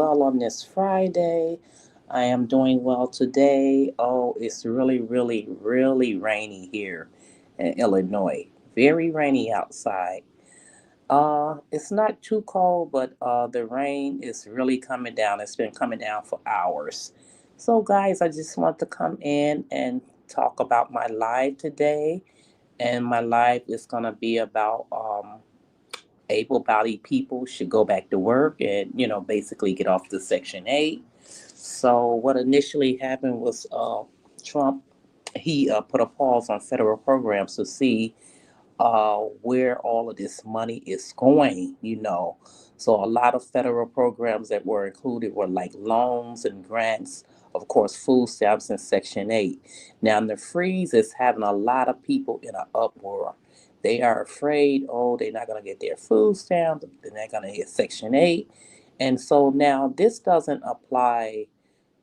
well on this Friday. I am doing well today. Oh, it's really, really, really rainy here in Illinois. Very rainy outside. It's not too cold, but the rain is really coming down. It's been coming down for hours. So, guys, I just want to come in and talk about my live today. And my live is gonna be about able-bodied people should go back to work and basically get off the Section 8. So what initially happened was Trump, he put a pause on federal programs to see where all of this money is going. So a lot of federal programs that were included were like loans and grants, of course, food stamps and Section 8. Now, the freeze is having a lot of people in an uproar. They are afraid, oh, they're not going to get their food stamps, they're not going to get Section 8. And so now this doesn't apply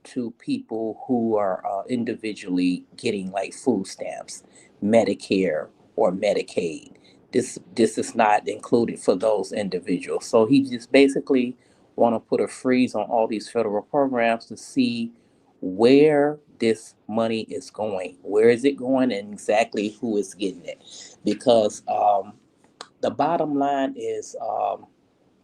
to people who are individually getting like food stamps, Medicare, or Medicaid. This is not included for those individuals. So he just basically want to put a freeze on all these federal programs to see where this money is going. Where is it going, and exactly who is getting it? Because the bottom line is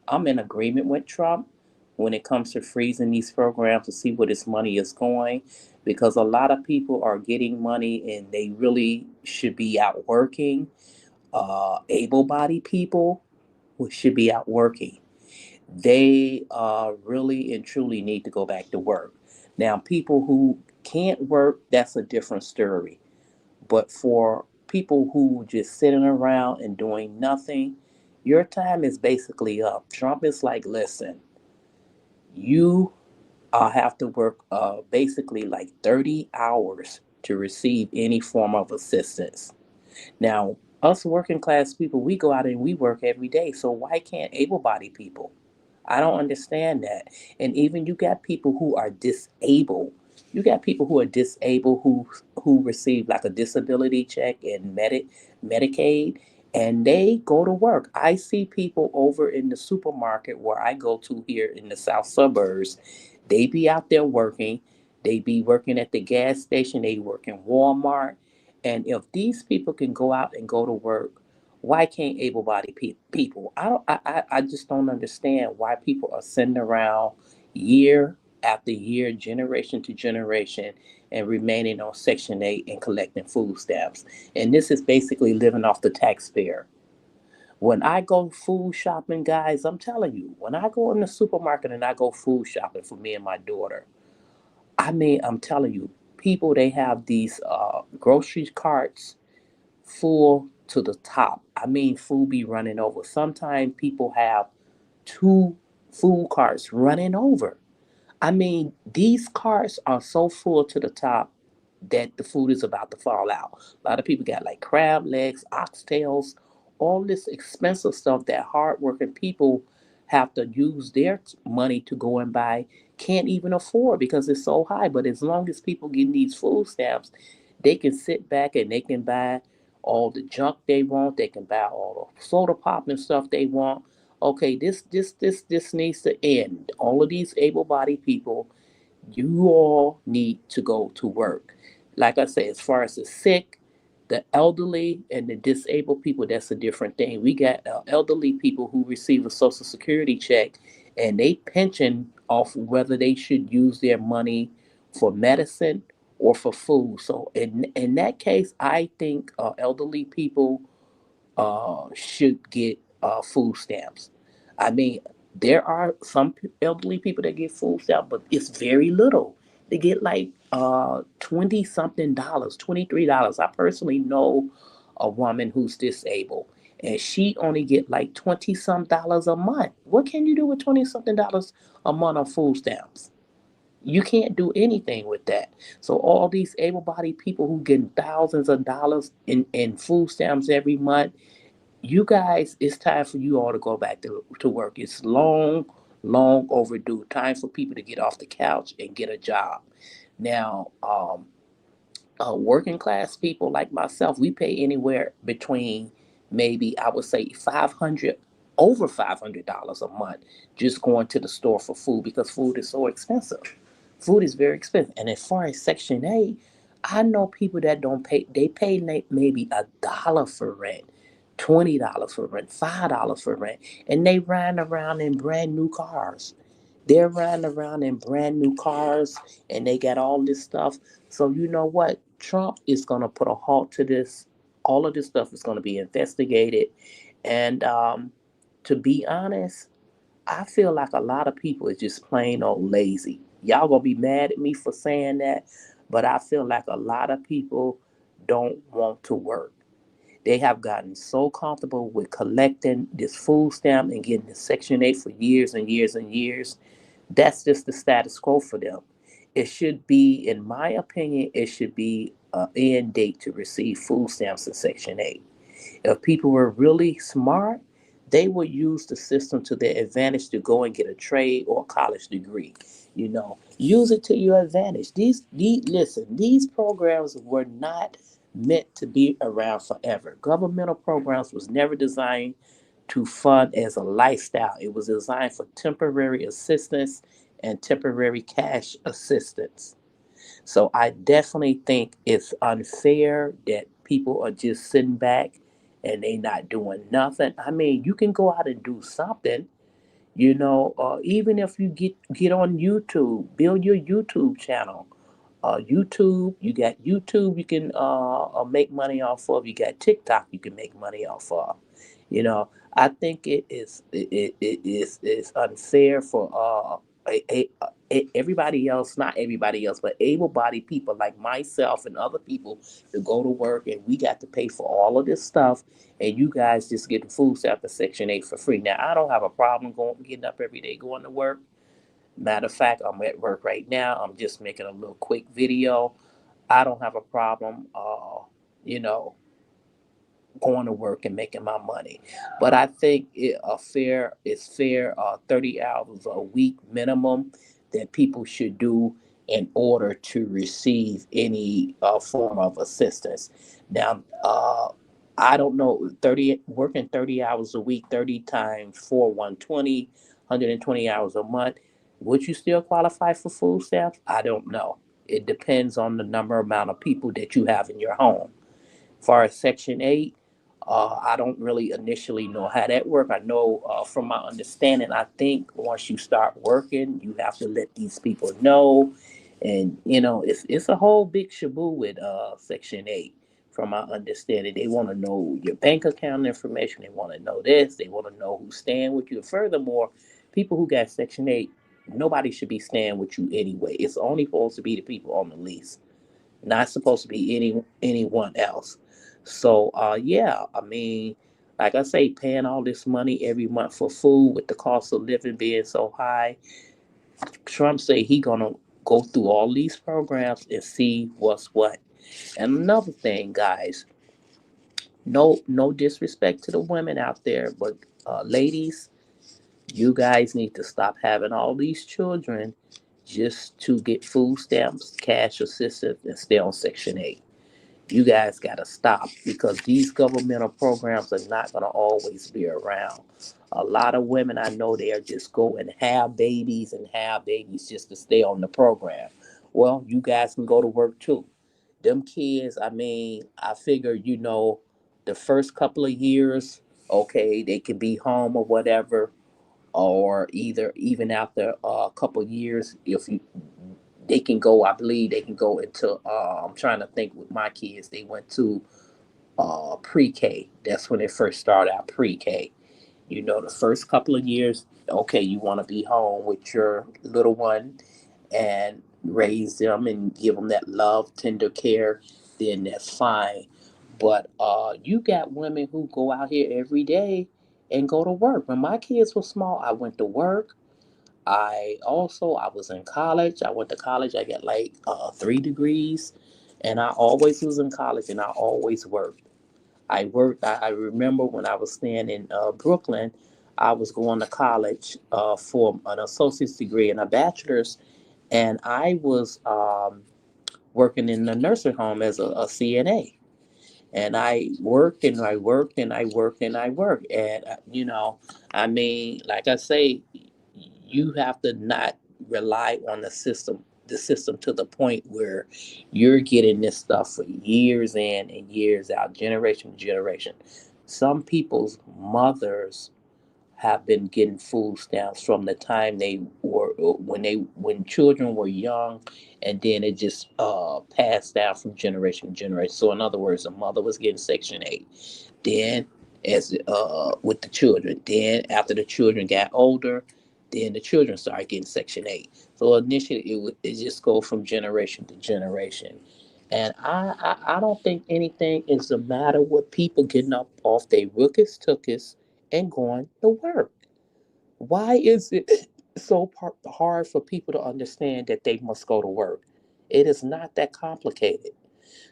I'm in agreement with Trump when it comes to freezing these programs to see where this money is going, because a lot of people are getting money and they really should be out working. Able-bodied people who should be out working. They really and truly need to go back to work. Now, people who can't work, that's a different story. But for people who just sitting around and doing nothing, your time is basically up. Trump is like, listen, you have to work basically like 30 hours to receive any form of assistance. Now, us working class people, we go out and we work every day. So why can't able-bodied people? I don't understand that. And even you got people who are disabled. You got people who are disabled who receive like a disability check and Medicaid, and they go to work. I see people over in the supermarket where I go to here in the south suburbs. They be out there working. They be working at the gas station. They work in Walmart. And if these people can go out and go to work, why can't able-bodied people? I just don't understand why people are sitting around year after year, generation to generation, and remaining on Section 8 and collecting food stamps. And this is basically living off the taxpayer. When I go food shopping, guys, I'm telling you, when I go in the supermarket and I go food shopping for me and my daughter, I mean, I'm telling you, people, they have these grocery carts full to the top. I mean, food be running over. Sometimes people have two food carts running over. I mean, these carts are so full to the top that the food is about to fall out. A lot of people got like crab legs, oxtails, all this expensive stuff that hardworking people have to use their money to go and buy, can't even afford because it's so high. But as long as people getting these food stamps, they can sit back and they can buy all the junk they want. They can buy all the soda pop and stuff they want. Okay, this needs to end. All of these able-bodied people, you all need to go to work. Like I say, as far as the sick, the elderly, and the disabled people, that's a different thing. We got elderly people who receive a Social Security check and they pension off whether they should use their money for medicine or for food. So in that case, I think elderly people should get food stamps. I mean, there are some elderly people that get food stamps, but it's very little. They get like 20 something dollars, $23. I personally know a woman who's disabled, and she only get like 20 some dollars a month. What can you do with 20 something dollars a month on food stamps? You can't do anything with that. So all these able-bodied people who getting thousands of dollars in food stamps every month, you guys, it's time for you all to go back to work. It's long, long overdue. Time for people to get off the couch and get a job. Now, working class people like myself, we pay anywhere between maybe I would say 500 over $500 a month just going to the store for food because food is so expensive. Food is very expensive. And as far as Section 8, I know people that don't pay, they pay maybe $1 for rent, $20 for rent, $5 for rent, and they ride around in brand new cars. They're riding around in brand new cars and they got all this stuff. So, you know what? Trump is going to put a halt to this. All of this stuff is going to be investigated. And to be honest, I feel like a lot of people is just plain old lazy. Y'all gonna be mad at me for saying that, but I feel like a lot of people don't want to work. They have gotten so comfortable with collecting this food stamp and getting the Section 8 for years and years and years. That's just the status quo for them. It should be, in my opinion, it should be an end date to receive food stamps in Section 8. If people were really smart, they would use the system to their advantage to go and get a trade or a college degree. Use it to your advantage. These programs were not meant to be around forever. Governmental programs was never designed to fund as a lifestyle. It was designed for temporary assistance and temporary cash assistance. So I definitely think it's unfair that people are just sitting back and they not doing nothing. I mean, you can go out and do something, even if you get on YouTube, build your YouTube channel. You got YouTube you can make money off of. You got TikTok you can make money off of. I think it is unfair for everybody else, not everybody else, but able-bodied people like myself and other people to go to work, and we got to pay for all of this stuff, and you guys just get the food stamp at Section 8 for free. Now, I don't have a problem getting up every day going to work. Matter of fact, I'm at work right now. I'm just making a little quick video. I don't have a problem, you know, going to work and making my money. But I think it's fair 30 hours a week minimum that people should do in order to receive any form of assistance. Now, I don't know, 30 working 30 hours a week, 30 times 4, 120, 120 hours a month. Would you still qualify for food stamps? I don't know. It depends on the amount of people that you have in your home. Far as Section 8, I don't really initially know how that works. I know from my understanding, I think once you start working, you have to let these people know. And, it's a whole big shaboo with Section 8. From my understanding, they want to know your bank account information. They want to know this. They want to know who's staying with you. Furthermore, people who got Section 8, nobody should be staying with you anyway. It's only supposed to be the people on the lease, not supposed to be anyone else. So yeah, I mean, like I say, paying all this money every month for food with the cost of living being so high, Trump say he gonna go through all these programs and see what's what. And another thing, guys, no disrespect to the women out there, but ladies, you guys need to stop having all these children just to get food stamps, cash assistance, and stay on Section 8. You guys got to stop because these governmental programs are not going to always be around. A lot of women I know they are just go and have babies just to stay on the program. Well, you guys can go to work too. Them kids, I mean, I figure, the first couple of years, okay, they can be home or whatever, or either even after a couple of years, if you they can go, I believe they can go into I'm trying to think with my kids, they went to pre-K. That's when they first started out, pre-K. The first couple of years, okay, you want to be home with your little one and raise them and give them that love, tender care, then that's fine. But you got women who go out here every day and go to work. When my kids were small, I went to work. I was in college. I went to college. I got like 3 degrees, and I always was in college, and I always worked. I worked. I remember when I was staying in Brooklyn, I was going to college for an associate's degree and a bachelor's, and I was working in the nursing home as a CNA. And I worked and I worked and I worked and I worked. And, I mean, like I say, you have to not rely on the system to the point where you're getting this stuff for years in and years out, generation to generation. Some people's mothers have been getting food stamps from the time they were when children were young, and then it just passed down from generation to generation. So in other words, the mother was getting Section 8, then as with the children, then after the children got older, then the children started getting Section 8. So initially it just go from generation to generation. And I don't think anything is the matter with people getting up off their rookies tookies and going to work. Why is it so hard for people to understand that they must go to work? It is not that complicated.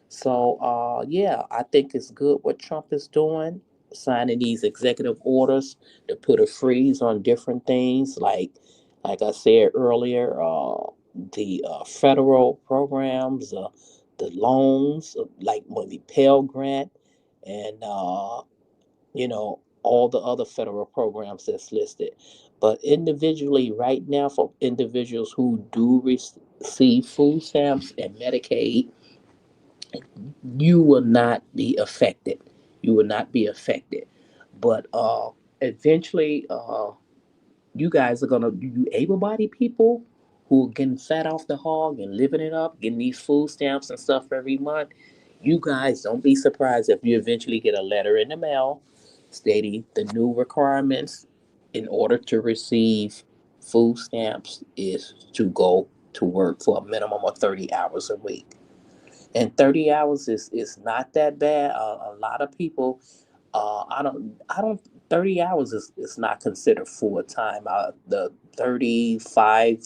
So, yeah, I think it's good what Trump is doing, signing these executive orders to put a freeze on different things, like I said earlier, the federal programs, the loans, like the Pell Grant, and all the other federal programs that's listed. But individually, right now, for individuals who do receive food stamps and Medicaid, you will not be affected. You will not be affected. But eventually, you guys are gonna, you able-bodied people who are getting fat off the hog and living it up, getting these food stamps and stuff every month. You guys don't be surprised if you eventually get a letter in the mail stating the new requirements in order to receive food stamps is to go to work for a minimum of 30 hours a week. And 30 hours is not that bad. A lot of people, I don't, 30 hours is not considered full time. The 35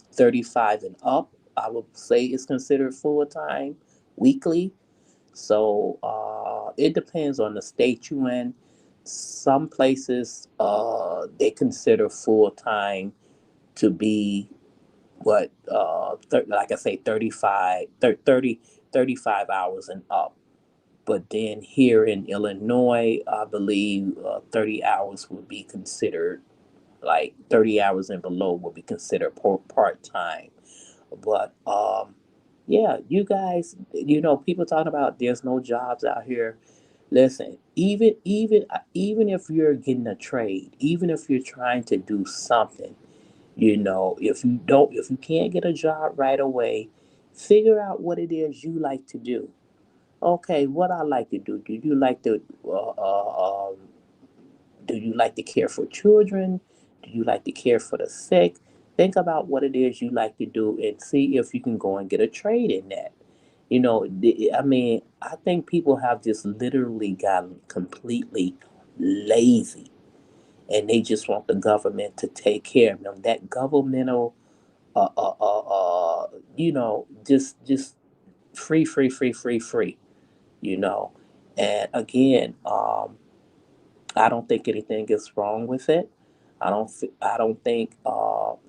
and up, I would say is considered full time weekly. So it depends on the state you in. Some places, they consider full time to be like I say, 35 hours and up. But then here in Illinois, I believe 30 hours would be considered, like 30 hours and below would be considered part time. But yeah, you guys, people talking about there's no jobs out here. Listen, even if you're getting a trade, even if you're trying to do something, if you can't get a job right away, figure out what it is you like to do. Okay, what I like to do. Do you like to care for children? Do you like to care for the sick? Think about what it is you like to do and see if you can go and get a trade in that. I mean, I think people have just literally gotten completely lazy, and they just want the government to take care of them. That governmental, uh, uh, uh, just free, free, free, free, free. you know. And again, I don't think anything is wrong with it. I don't think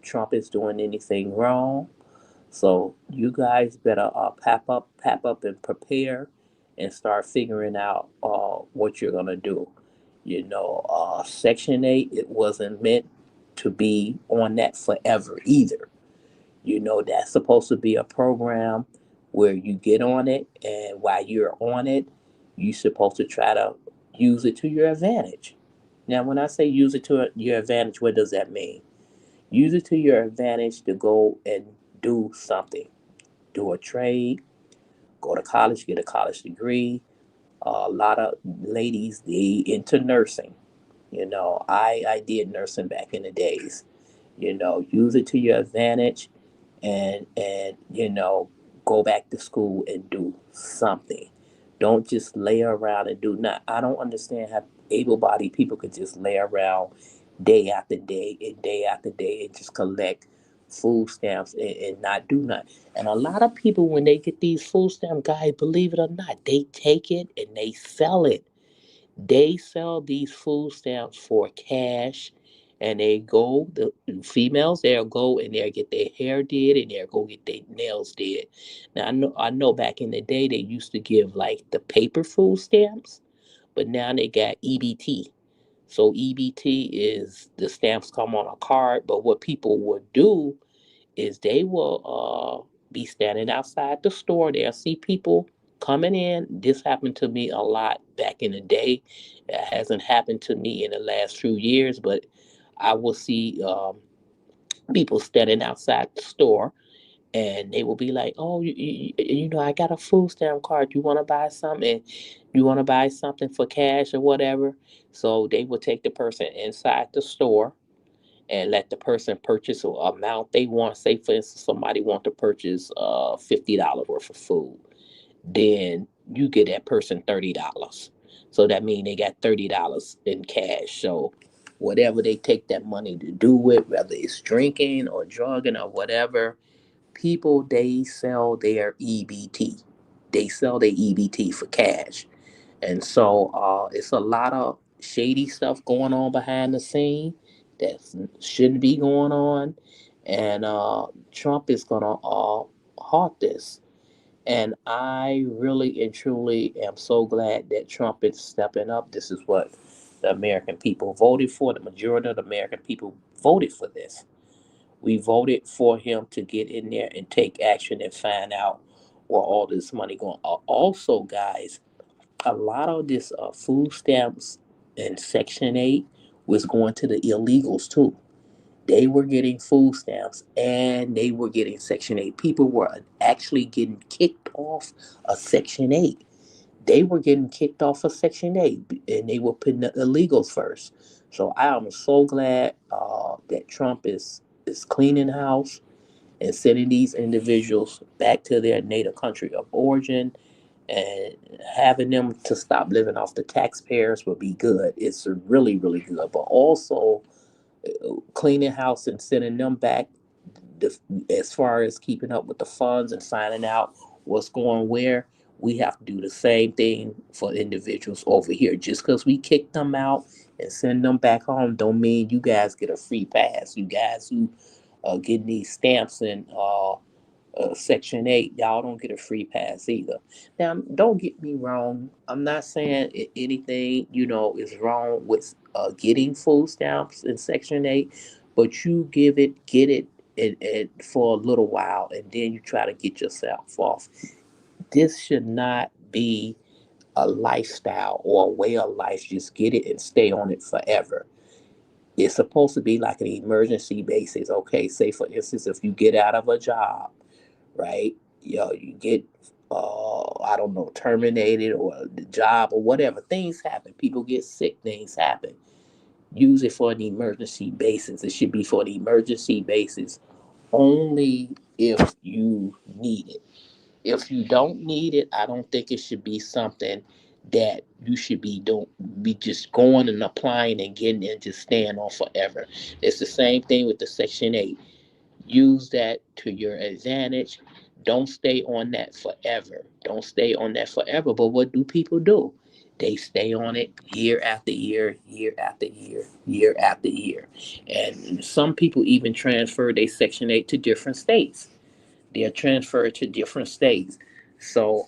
Trump is doing anything wrong. So you guys better pap up, and prepare, and start figuring out what you're gonna do. Section 8, it wasn't meant to be on that forever either. That's supposed to be a program where you get on it, and while you're on it, you're supposed to try to use it to your advantage. Now, when I say use it to your advantage, what does that mean? Use it to your advantage to go and do something. Do a trade, go to college, get a college degree. A lot of ladies, they into nursing. I did nursing back in the days. Use it to your advantage, and go back to school and do something. Don't just lay around and do nothing. I don't understand how able-bodied people could just lay around day after day and day after day and just collect food stamps and not do nothing. And a lot of people, when they get these food stamp, guys, believe it or not, they take it and they sell it. They sell these food stamps for cash, and they go, the females, they'll go and they'll get their hair did and they'll go get their nails did. Now I know back in the day they used to give like the paper food stamps, but now they got EBT. So EBT is the stamps come on a card, but what people would do is they will be standing outside the store. They'll see people coming in. This happened to me a lot back in the day. It hasn't happened to me in the last few years, but I will see people standing outside the store, and they will be like, "Oh, I got a food stamp card. You want to buy something? You want to buy something for cash or whatever?" So they will take the person inside the store and let the person purchase a amount they want. Say, for instance, somebody want to purchase $50 worth of food, then you get that person $30. So that means they got $30 in cash. So whatever they take that money to do with, whether it's drinking or drugging or whatever, people, they sell their EBT. They sell their EBT for cash. And so it's a lot of shady stuff going on behind the scene that shouldn't be going on. And Trump is going to halt this. And I really and truly am so glad that Trump is stepping up. This is what the American people voted for. The majority of the American people voted for this. We voted for him to get in there and take action and find out where all this money going. Also, guys, a lot of this food stamps and Section 8 was going to the illegals too. They were getting food stamps and they were getting Section 8. People were actually getting kicked off of Section 8. They were getting kicked off of Section 8 and they were putting the illegals first. So I am so glad that Trump is cleaning house and sending these individuals back to their native country of origin, and having them to stop living off the taxpayers will be good. It's really, really good. But also cleaning house and sending them back, the, as far as keeping up with the funds and finding out what's going where, we have to do the same thing for individuals over here. Just because we kick them out and send them back home don't mean you guys get a free pass. You guys who getting these stamps and Section 8, y'all don't get a free pass either. Now, don't get me wrong. I'm not saying anything, is wrong with getting food stamps in Section 8, but you get it and for a little while, and then you try to get yourself off. This should not be a lifestyle or a way of life. Just get it and stay on it forever. It's supposed to be like an emergency basis. Okay, say for instance, if you get out of a job, right? You get, I don't know, terminated or the job or whatever. Things happen. People get sick. Things happen. Use it for an emergency basis. It should be for an emergency basis only if you need it. If you don't need it, I don't think it should be something that you should be just going and applying and getting and just staying on forever. It's the same thing with the Section 8. Use that to your advantage. Don't stay on that forever. Don't stay on that forever. But what do people do? They stay on it year after year, year after year, year after year. And some people even transfer their Section 8 to different states. They're transferred to different states. So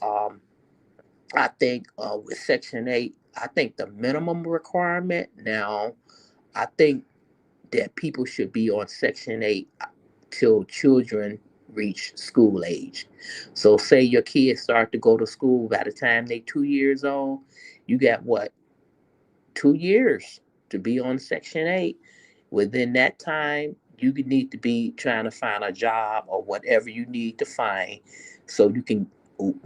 I think with Section 8, I think the minimum requirement now, I think that people should be on Section 8 till children reach school age. So, say your kids start to go to school by the time they 2 years old, you got what, 2 years to be on Section 8. Within that time, you need to be trying to find a job or whatever you need to find so you can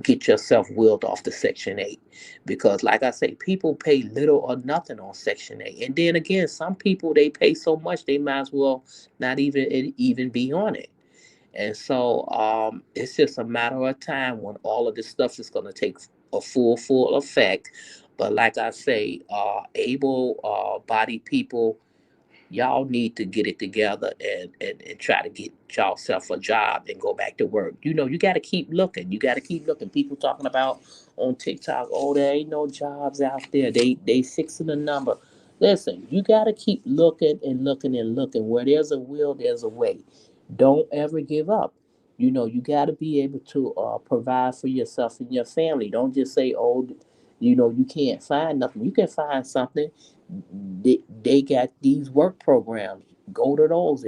get yourself willed off the Section 8. Because, like I say, people pay little or nothing on Section 8. And then again, some people, they pay so much they might as well not even be on it. And so it's just a matter of time when all of this stuff is going to take a full effect. But like I say, able bodied people, y'all need to get it together and try to get yourself a job and go back to work. You got to keep looking. You got to keep looking. People talking about on TikTok, oh, there ain't no jobs out there. They fixing the number. Listen, you got to keep looking and looking and looking. Where there's a will, there's a way. Don't ever give up. You got to be able to provide for yourself and your family. Don't just say, oh, you can't find nothing. You can find something. They got these work programs. Go to those.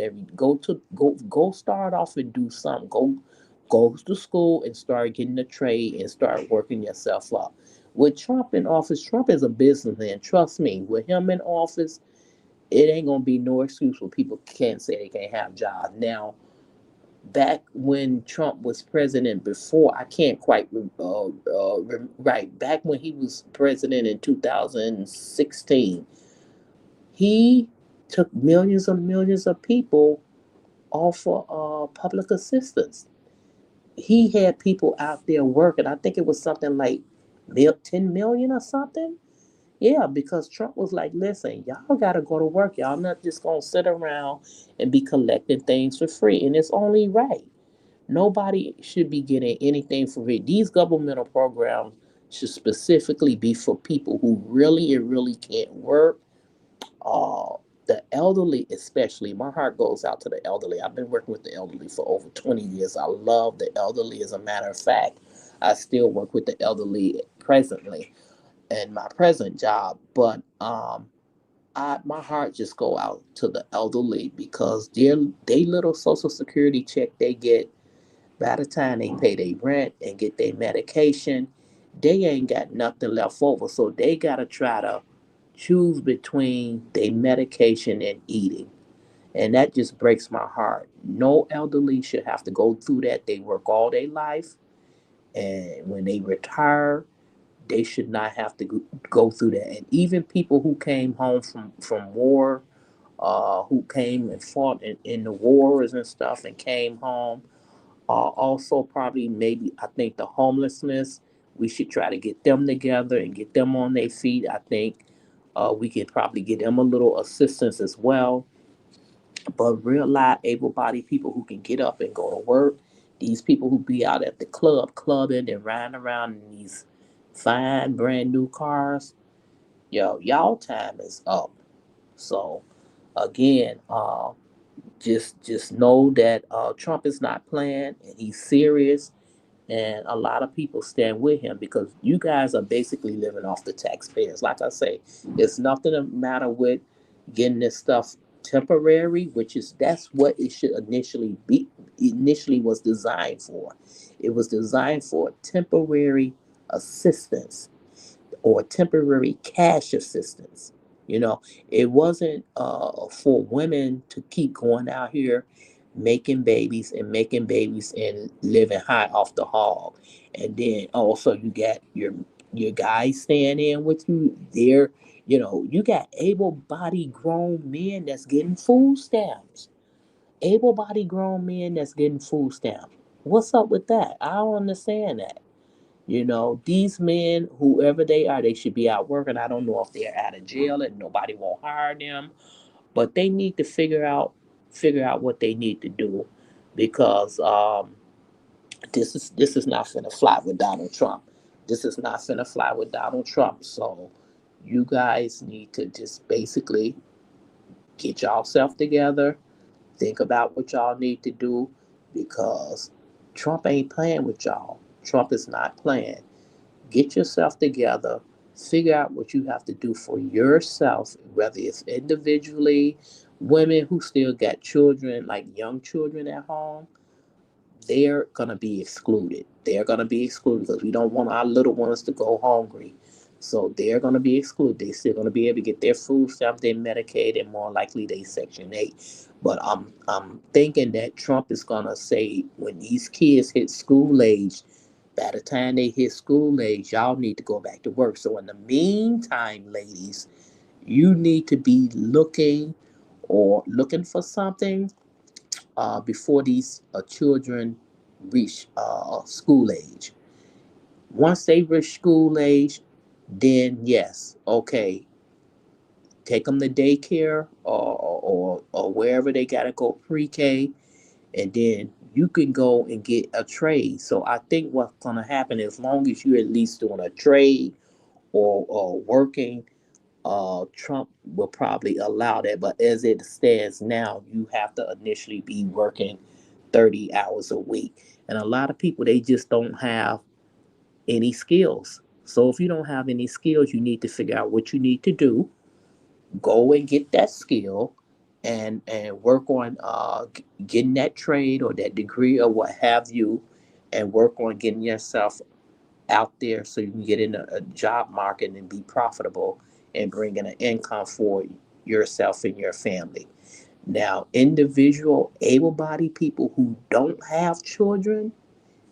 Go start off and do something. Go to school and start getting a trade and start working yourself up. With Trump in office, Trump is a businessman. Trust me. With him in office, it ain't gonna be no excuse for people can't say they can't have jobs. Now, back when Trump was president, before I can't quite right back when he was president in 2016, he took millions of people off of public assistance. He had people out there working. I think it was something like 10 million or something. Yeah, because Trump was like, listen, y'all got to go to work. Y'all not just going to sit around and be collecting things for free. And it's only right. Nobody should be getting anything for free. These governmental programs should specifically be for people who really and really can't work. Uh, the elderly, especially, my heart goes out to the elderly. I've been working with the elderly for over 20 years. I love the elderly. As a matter of fact, I still work with the elderly presently in my present job. But my heart just go out to the elderly because they little social security check they get, by the time they pay their rent and get their medication, they ain't got nothing left over. So they gotta try to choose between their medication and eating. And that just breaks my heart. No elderly should have to go through that. They work all their life, and when they retire, they should not have to go through that. And even people who came home from war, who came and fought in the wars and stuff and came home, also probably maybe I think the homelessness, we should try to get them together and get them on their feet. I think we can probably get them a little assistance as well. But real live able-bodied people who can get up and go to work, these people who be out at the club clubbing and riding around in these fine brand new cars, yo, y'all time is up. So again, just know that Trump is not playing and he's serious, and a lot of people stand with him because you guys are basically living off the taxpayers. Like I say, it's nothing to matter with getting this stuff temporary, which is that's what it should initially was designed for. It was designed for temporary assistance or temporary cash assistance. You know, it wasn't for women to keep going out here making babies and living high off the hog. And then also you got your guys staying in with you. There, you got able-bodied grown men that's getting food stamps. Able-bodied grown men that's getting food stamps. What's up with that? I don't understand that. These men, whoever they are, they should be out working. I don't know if they're out of jail and nobody won't hire them, but they need to figure out what they need to do because this is not finna fly with Donald Trump. This is not finna fly with Donald Trump. So you guys need to just basically get yourself together, think about what y'all need to do because Trump ain't playing with y'all. Trump is not playing. Get yourself together, figure out what you have to do for yourself, whether it's individually, women who still got children, like young children at home, they're going to be excluded. They're going to be excluded because we don't want our little ones to go hungry. So they're going to be excluded. They're still going to be able to get their food stamps, their Medicaid, and more likely they Section 8. But I'm thinking that Trump is going to say when these kids hit school age, by the time they hit school age, y'all need to go back to work. So in the meantime, ladies, you need to be looking for something before these children reach school age. Once they reach school age, then yes, okay, take them to daycare or wherever they gotta go pre-K, and then you can go and get a trade. So I think what's gonna happen, as long as you're at least doing a trade or working, Trump will probably allow that. But as it stands now, you have to initially be working 30 hours a week. And a lot of people, they just don't have any skills. So if you don't have any skills, you need to figure out what you need to do. Go and get that skill and work on getting that trade or that degree or what have you, and work on getting yourself out there so you can get in a job market and be profitable and bring in an income for yourself and your family. Now, individual able-bodied people who don't have children,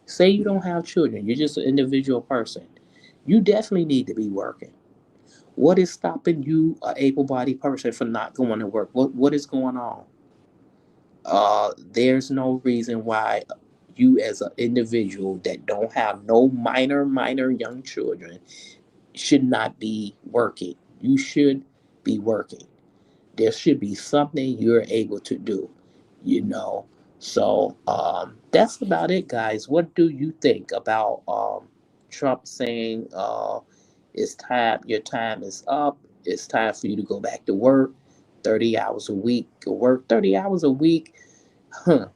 say you don't have children, you're just an individual person, you definitely need to be working. What is stopping you, a able-bodied person, from not going to work? What is going on? There's no reason why you, as an individual that don't have no minor young children, should not be working. You should be working. There should be something you're able to do, you know. So that's about it, guys. What do you think about Trump saying it's time, your time is up, it's time for you to go back to work, 30 hours a week, work 30 hours a week? Huh.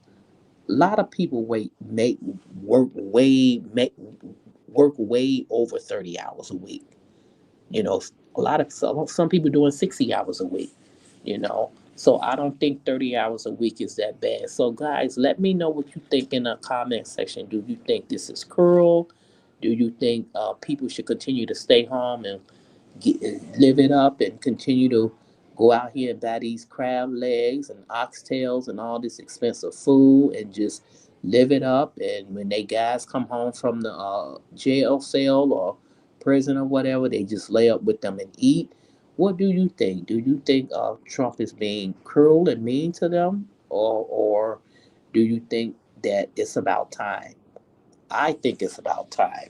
A lot of people work way over 30 hours a week. You know, a lot of some people doing 60 hours a week, you know. So I don't think 30 hours a week is that bad. So guys, let me know what you think in the comment section. Do you think this is cruel? Do you think people should continue to stay home and live it up and continue to go out here and buy these crab legs and oxtails and all this expensive food and just live it up? And when they guys come home from the jail cell or prison or whatever, they just lay up with them and eat. What do you think? Do you think Trump is being cruel and mean to them, or do you think that it's about time? I think it's about time.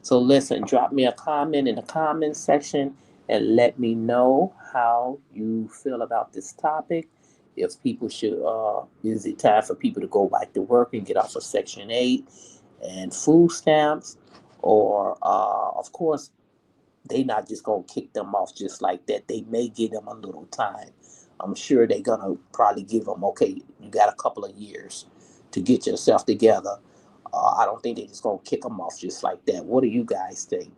So listen, drop me a comment in the comment section and let me know how you feel about this topic. If people should, is it time for people to go back to work and get off of Section 8 and food stamps? Or, of course, they not just gonna kick them off just like that. They may give them a little time. I'm sure they're gonna probably give them, okay, you got a couple of years to get yourself together. I don't think they're just gonna kick them off just like that. What do you guys think?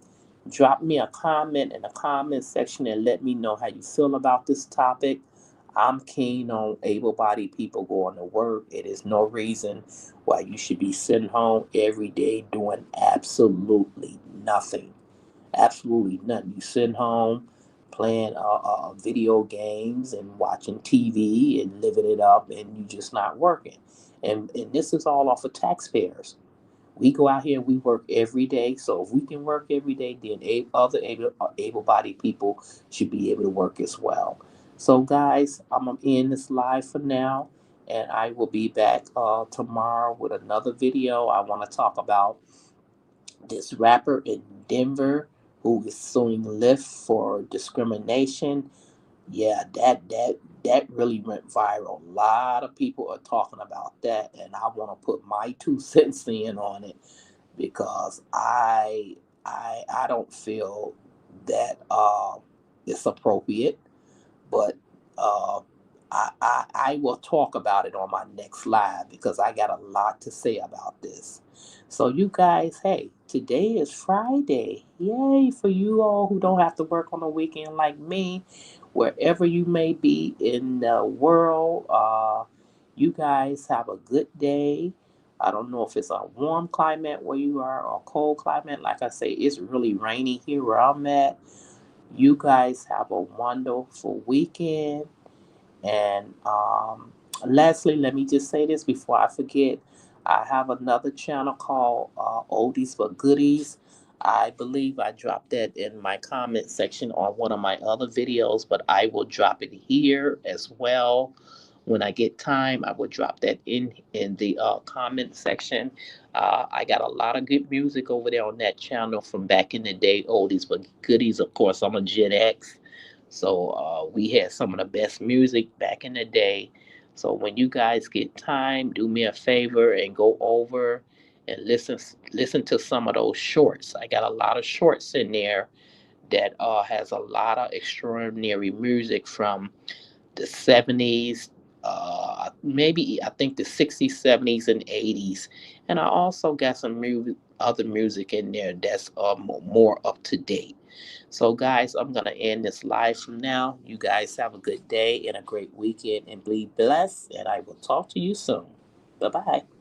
Drop me a comment in the comment section and let me know how you feel about this topic. I'm keen on able-bodied people going to work. It is no reason why you should be sitting home every day doing absolutely nothing. Absolutely nothing. You sitting home playing video games and watching TV and living it up, and you just not working. And this is all off of taxpayers. We go out here and we work every day. So if we can work every day, then other able-bodied people should be able to work as well. So guys, I'm gonna end this live for now, and I will be back tomorrow with another video. I want to talk about this rapper in Denver who is suing Lyft for discrimination. Yeah, that really went viral. A lot of people are talking about that, and I want to put my 2 cents in on it because I don't feel that it's appropriate, but uh, I will talk about it on my next live because I got a lot to say about this. So, you guys, hey, today is Friday. Yay for you all who don't have to work on the weekend like me. Wherever you may be in the world, you guys have a good day. I don't know if it's a warm climate where you are or a cold climate. Like I say, it's really rainy here where I'm at. You guys have a wonderful weekend. And lastly, let me just say this before I forget. I have another channel called Oldies but Goodies. I believe I dropped that in my comment section on one of my other videos, but I will drop it here as well. When I get time, I will drop that in the comment section. I got a lot of good music over there on that channel from back in the day, Oldies but Goodies. Of course, I'm a Gen X. So we had some of the best music back in the day. So when you guys get time, do me a favor and go over and listen to some of those shorts. I got a lot of shorts in there that has a lot of extraordinary music from the 70s, maybe I think the 60s, 70s, and 80s. And I also got some other music in there that's more up to date. So, guys, I'm going to end this live from now. You guys have a good day and a great weekend and be blessed. And I will talk to you soon. Bye bye.